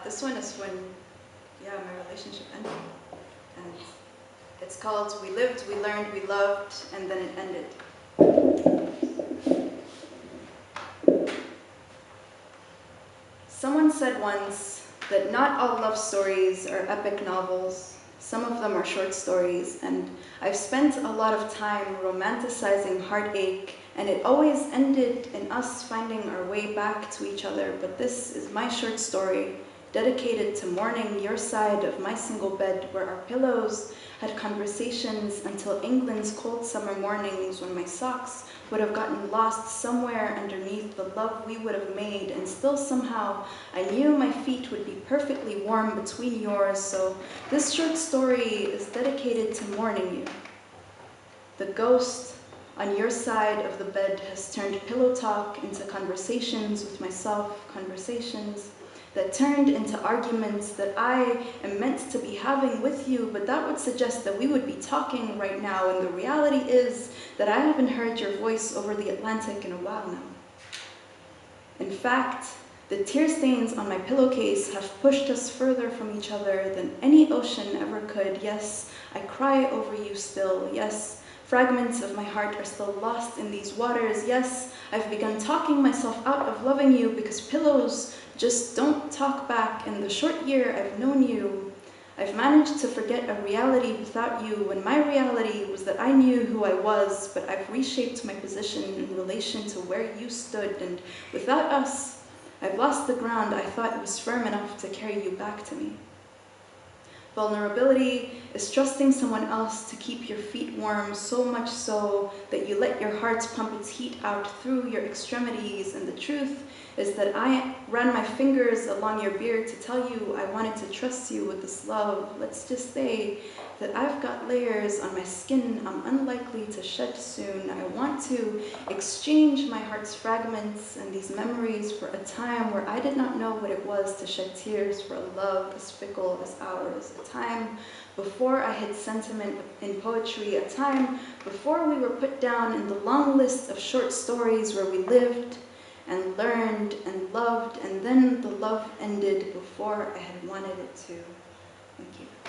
This one is when, my relationship ended. And it's called We Lived, We Learned, We Loved, and then it ended. Someone said once that not all love stories are epic novels. Some of them are short stories, and I've spent a lot of time romanticizing heartache, and it always ended in us finding our way back to each other. But this is my short story, dedicated to mourning your side of my single bed, where our pillows had conversations until England's cold summer mornings, when my socks would have gotten lost somewhere underneath the love we would have made, and still somehow I knew my feet would be perfectly warm between yours. So this short story is dedicated to mourning you. The ghost on your side of the bed has turned pillow talk into conversations with myself, conversations that turned into arguments that I am meant to be having with you, but that would suggest that we would be talking right now, and the reality is that I haven't heard your voice over the Atlantic in a while now. In fact, the tear stains on my pillowcase have pushed us further from each other than any ocean ever could. Yes, I cry over you still. Yes, fragments of my heart are still lost in these waters. Yes, I've begun talking myself out of loving you because pillows just don't talk back. In the short year I've known you, I've managed to forget a reality without you, when my reality was that I knew who I was, but I've reshaped my position in relation to where you stood, and without us, I've lost the ground I thought was firm enough to carry you back to me. Vulnerability is trusting someone else to keep your feet warm, so much so that you let your heart pump its heat out through your extremities. And the truth is that I ran my fingers along your beard to tell you I wanted to trust you with this love. Let's just say that I've got layers on my skin I'm unlikely to shed soon. I want to exchange my heart's fragments and these memories for a time where I did not know what it was to shed tears for a love as fickle as ours. A time before I hid sentiment in poetry, a time before we were put down in the long list of short stories where we lived and learned and loved, and then the love ended before I had wanted it to. Thank you.